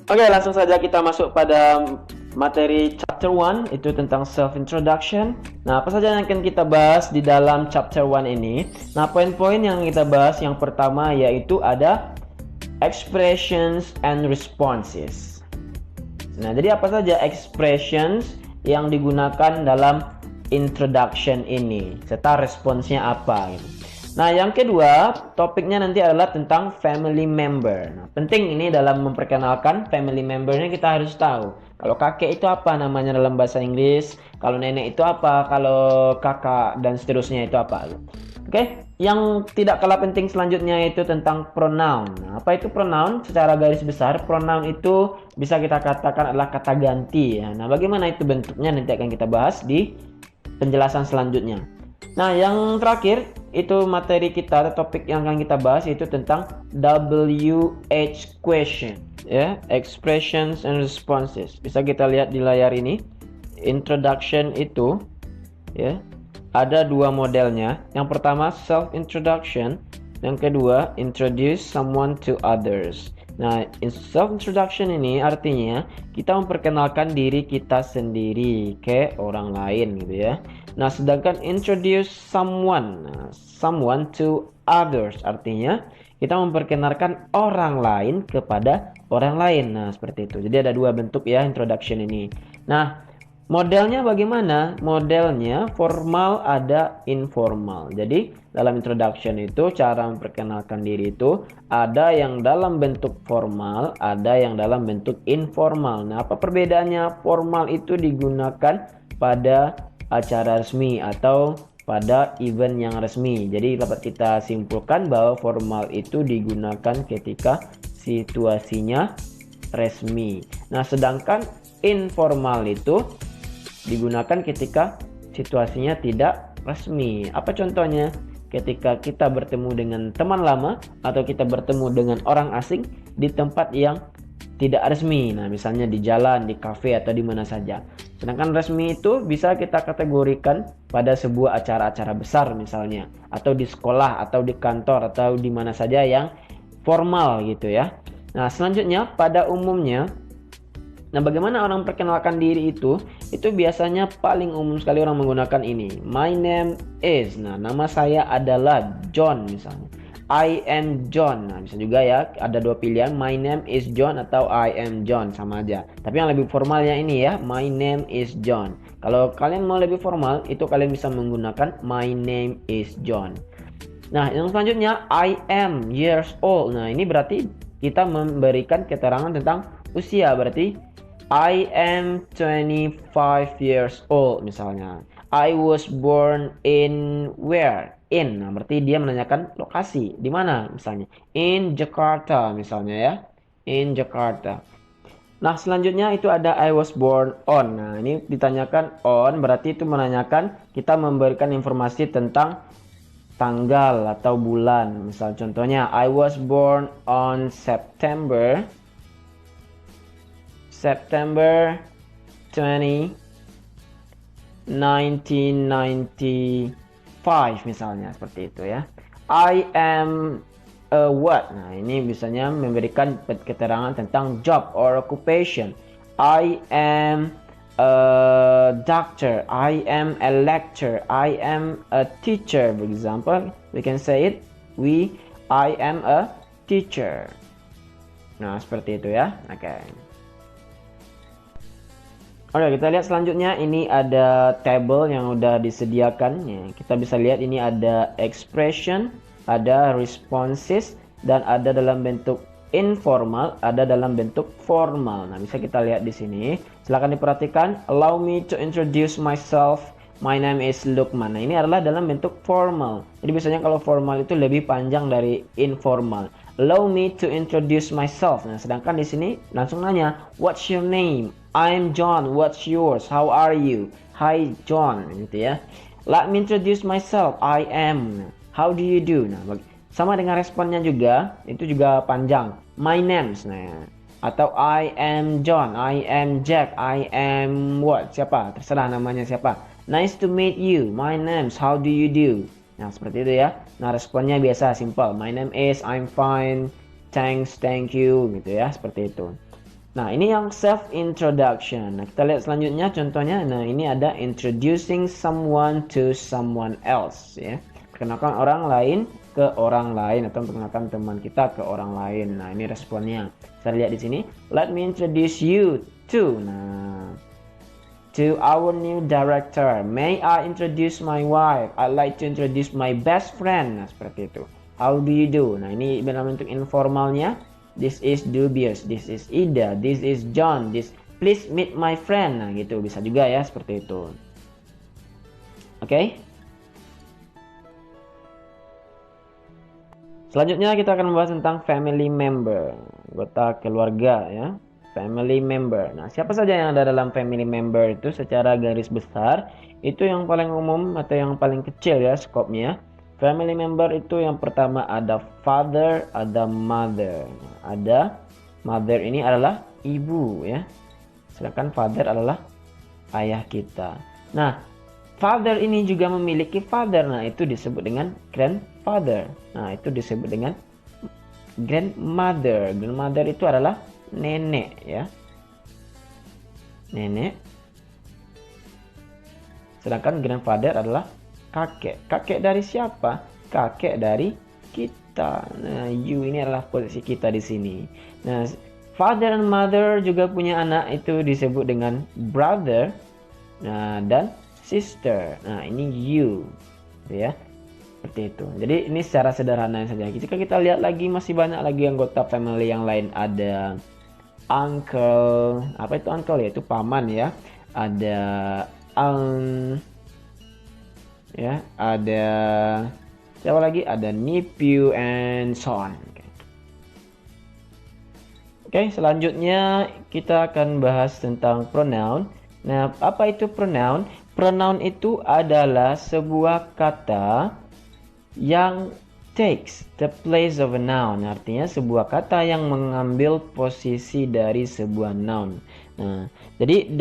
Oke, langsung saja kita masuk pada materi chapter 1, itu tentang self introduction. Nah, apa saja yang akan kita bahas di dalam chapter 1 ini? Nah, poin-poin yang kita bahas yang pertama yaitu ada expressions and responses. Nah, jadi apa saja expressions yang digunakan dalam introduction ini, serta responsnya apa gitu. Nah, yang kedua, topiknya nanti adalah tentang family member. Nah, penting ini dalam memperkenalkan family membernya kita harus tahu. Kalau kakek itu apa namanya dalam bahasa Inggris, kalau nenek itu apa, kalau kakak dan seterusnya itu apa. Oke, yang tidak kalah penting selanjutnya itu tentang pronoun. Nah, apa itu pronoun? Secara garis besar, pronoun itu bisa kita katakan adalah kata ganti ya. Nah, bagaimana itu bentuknya nanti akan kita bahas di penjelasan selanjutnya. Nah, yang terakhir itu materi kita atau topik yang akan kita bahas itu tentang WH question ya, expressions and responses. Bisa kita lihat di layar ini. Introduction itu ya, ada dua modelnya. Yang pertama self introduction, yang kedua introduce someone to others. Nah, self introduction ini artinya kita memperkenalkan diri kita sendiri ke orang lain gitu ya. Nah, sedangkan introduce someone to others artinya kita memperkenalkan orang lain kepada orang lain. Nah, seperti itu. Jadi ada dua bentuk ya introduction ini. Nah, modelnya bagaimana? Modelnya formal ada informal. Jadi dalam introduction itu cara memperkenalkan diri itu ada yang dalam bentuk formal, ada yang dalam bentuk informal. Nah, apa perbedaannya? Formal itu digunakan pada acara resmi atau pada event yang resmi. Jadi dapat kita simpulkan bahwa formal itu digunakan ketika situasinya resmi. Nah, sedangkan informal itu digunakan ketika situasinya tidak resmi. Apa contohnya? Ketika kita bertemu dengan teman lama atau kita bertemu dengan orang asing di tempat yang tidak resmi. Nah, misalnya di jalan, di kafe atau di mana saja. Sedangkan resmi itu bisa kita kategorikan pada sebuah acara-acara besar misalnya, atau di sekolah atau di kantor atau di mana saja yang formal gitu ya. Nah, selanjutnya pada umumnya, nah, bagaimana orang perkenalkan diri itu biasanya paling umum sekali orang menggunakan ini. My name is. Nah, nama saya adalah John misalnya. I am John. Nah, bisa juga ya, ada dua pilihan, my name is John atau I am John, sama aja. Tapi yang lebih formalnya ini ya, my name is John. Kalau kalian mau lebih formal, itu kalian bisa menggunakan my name is John. Nah, yang selanjutnya I am years old. Nah, ini berarti kita memberikan keterangan tentang usia, berarti I am 25 years old misalnya. I was born in where? In. Nah, berarti dia menanyakan lokasi. Di mana misalnya? In Jakarta misalnya ya. In Jakarta. Nah, selanjutnya itu ada I was born on. Nah, ini ditanyakan on berarti itu menanyakan kita memberikan informasi tentang tanggal atau bulan. Misal contohnya I was born on September 20 1995 misalnya, seperti itu ya. I am a what? Nah, ini biasanya memberikan keterangan tentang job or occupation. I am a doctor, I am a lecturer, I am a teacher. For example, we can say it, I am a teacher. Nah, seperti itu ya. Oke. Oke, kita lihat selanjutnya. Ini ada table yang udah disediakan ya. Kita bisa lihat ini ada expression, ada responses, dan ada dalam bentuk informal, ada dalam bentuk formal. Nah, bisa kita lihat di sini. Silahkan diperhatikan. Allow me to introduce myself. My name is Lukman. Nah, ini adalah dalam bentuk formal. Jadi biasanya kalau formal itu lebih panjang dari informal. Allow me to introduce myself. Nah, sedangkan di sini langsung nanya, what's your name? I'm John. What's yours? How are you? Hi John, gitu ya. Let me introduce myself. I am. How do you do? Nah, sama dengan responnya juga, itu juga panjang. My name's. Nah, atau I am John, I am Jack, I am what? Siapa? Terserah namanya siapa. Nice to meet you. My name's. How do you do? Nah, seperti itu ya. Nah, responnya biasa, simple. My name is, I'm fine, thanks, thank you, gitu ya, seperti itu. Nah, ini yang self introduction. Nah, kita lihat selanjutnya contohnya. Nah, ini ada introducing someone to someone else ya. Perkenalkan orang lain ke orang lain atau perkenalkan teman kita ke orang lain. Nah, ini responnya. Saya lihat di sini. Let me introduce you to. Nah, to our new director. May I introduce my wife? I'd like to introduce my best friend. Nah, seperti itu. How do you do? Nah, ini dalam bentuk informalnya. This is Dubious, this is Ida, this is John, please meet my friend. Nah, gitu bisa juga ya seperti itu. Oke. Selanjutnya kita akan membahas tentang family member, anggota keluarga ya. Family member. Nah, siapa saja yang ada dalam family member itu secara garis besar itu yang paling umum atau yang paling kecil ya skopnya. Family member itu yang pertama ada father, ada mother. Ada mother ini adalah ibu ya. Sedangkan father adalah ayah kita. Nah, father ini juga memiliki father. Nah, itu disebut dengan grandfather. Nah, itu disebut dengan grandmother. Grandmother itu adalah nenek ya. Nenek. Sedangkan grandfather adalah kakek. Kakek dari siapa? Kakek dari kita. Nah, you ini adalah posisi kita di sini. Nah, father and mother juga punya anak, itu disebut dengan brother. Nah, dan sister. Nah, ini you. Ya. Seperti itu. Jadi ini secara sederhana saja. Jika kita lihat lagi masih banyak lagi anggota family yang lain. Ada uncle. Apa itu uncle ya? Itu paman ya. Ada aunt. Ya, ada siapa lagi? Ada nephew and so on. Oke, selanjutnya kita akan bahas tentang pronoun. Nah, apa itu pronoun? Pronoun itu adalah sebuah kata yang takes the place of a noun. Artinya sebuah kata yang mengambil posisi dari sebuah noun. Nah, jadi di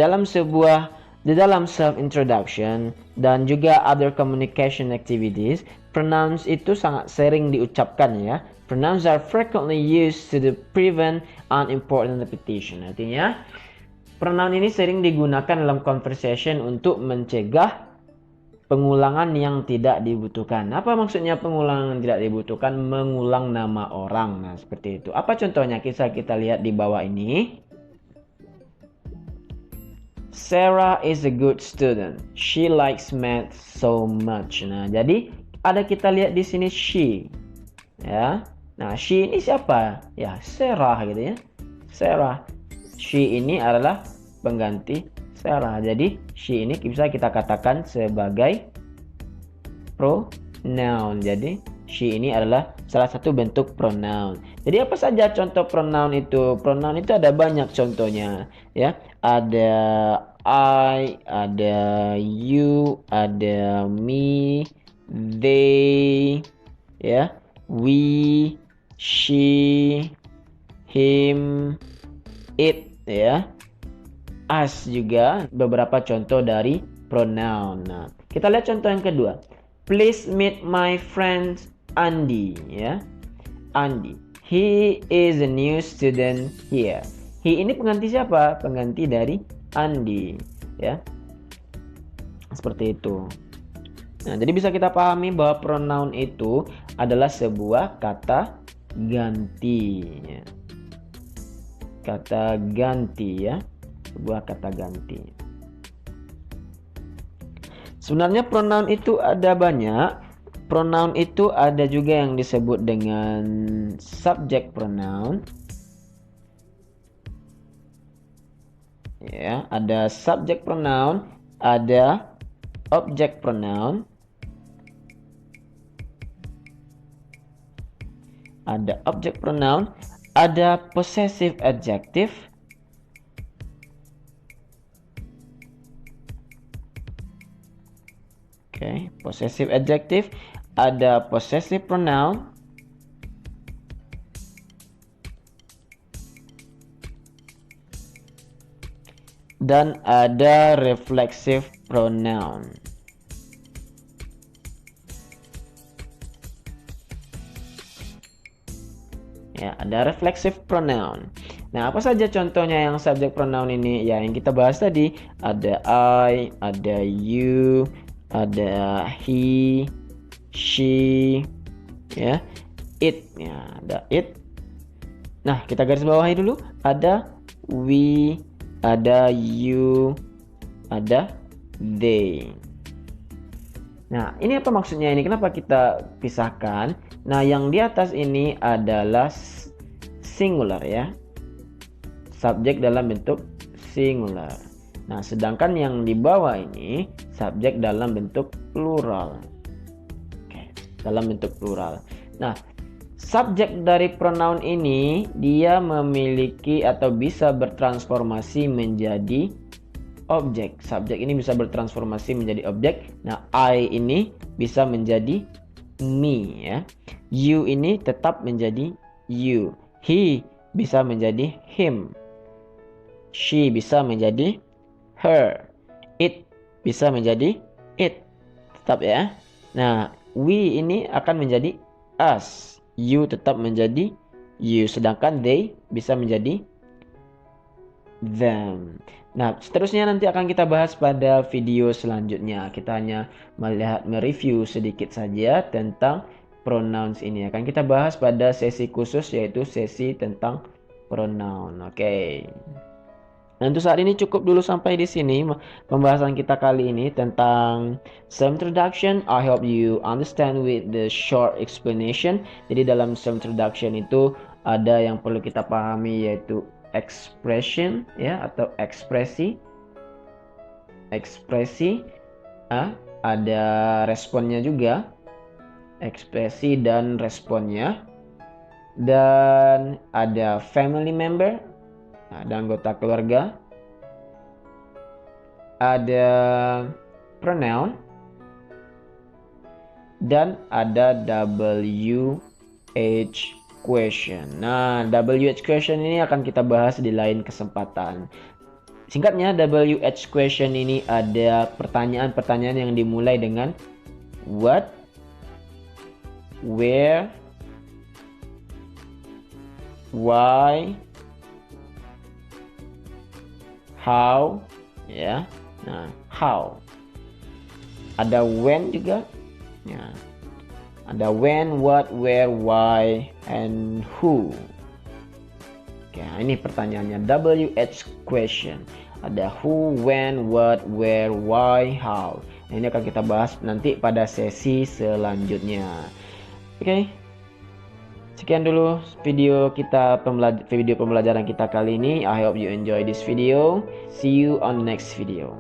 dalam self-introduction dan juga other communication activities, pronouns itu sangat sering diucapkan ya. Pronouns are frequently used to prevent unimportant repetition. Artinya, pronoun ini sering digunakan dalam conversation untuk mencegah pengulangan yang tidak dibutuhkan. Apa maksudnya pengulangan yang tidak dibutuhkan? Mengulang nama orang. Nah, seperti itu. Apa contohnya? Kita lihat di bawah ini. Sarah is a good student. She likes math so much. Nah, jadi ada kita lihat di sini she. Ya. Nah, she ini siapa? Ya, Sarah gitu ya. Sarah. She ini adalah pengganti Sarah. Jadi, she ini bisa kita katakan sebagai pronoun. Jadi, she ini adalah salah satu bentuk pronoun. Jadi apa saja contoh pronoun itu? Pronoun itu ada banyak contohnya, ya. Ada I, ada you, ada me, they, ya, we, she, him, it, ya. Us juga beberapa contoh dari pronoun. Nah, kita lihat contoh yang kedua. Please meet my friend Andy, ya. Andy. He is a new student here. He ini pengganti siapa? Pengganti dari Andy, ya. Seperti itu. Nah, jadi bisa kita pahami bahwa pronoun itu adalah sebuah kata ganti, ya. Kata ganti, ya. Sebuah kata ganti. Sebenarnya pronoun itu ada banyak. Pronoun itu ada juga yang disebut dengan subject pronoun. Ya, ada subject pronoun, ada object pronoun, ada object pronoun, ada possessive adjective, oke, possessive adjective, ada possessive pronoun, dan ada reflexive pronoun. Ya, ada reflexive pronoun. Nah, apa saja contohnya yang subject pronoun ini? Ya, yang kita bahas tadi, ada I, ada you, ada he, she, ya, it. Ya, ada it. Nah, kita garis bawahi dulu. Ada we, ada you, ada they. Nah, ini apa maksudnya ini? Kenapa kita pisahkan? Nah, yang di atas ini adalah singular ya. Subjek dalam bentuk singular. Nah, sedangkan yang di bawah ini subjek dalam bentuk plural. Oke, dalam bentuk plural. Nah, subjek dari pronoun ini dia memiliki atau bisa bertransformasi menjadi objek. Subjek ini bisa bertransformasi menjadi objek. Nah, I ini bisa menjadi me ya. You ini tetap menjadi you. He bisa menjadi him. She bisa menjadi her. It bisa menjadi it. Tetap ya. Nah, we ini akan menjadi us. You tetap menjadi you. Sedangkan they bisa menjadi them. Nah, seterusnya nanti akan kita bahas pada video selanjutnya. Kita hanya melihat mereview sedikit saja tentang pronouns ini. Akan kita bahas pada sesi khusus yaitu sesi tentang pronoun. Oke. Nah, untuk saat ini cukup dulu sampai di sini pembahasan kita kali ini tentang self introduction. I hope you understand with the short explanation. Jadi dalam self introduction itu ada yang perlu kita pahami yaitu expression ya atau ekspresi. Ada responnya juga. Ekspresi dan responnya. Dan ada family member. Ada anggota keluarga, ada pronoun, dan ada WH question. Nah, WH question ini akan kita bahas di lain kesempatan. Singkatnya, WH question ini ada pertanyaan-pertanyaan yang dimulai dengan what, where, why, how, ya. Nah, how. Ada when juga. Ya. Ada when, what, where, why, and who. Oke, ini pertanyaannya WH question. Ada who, when, what, where, why, how. Nah, ini akan kita bahas nanti pada sesi selanjutnya. Oke. Sekian dulu video pembelajaran kita kali ini. I hope you enjoy this video. See you on the next video.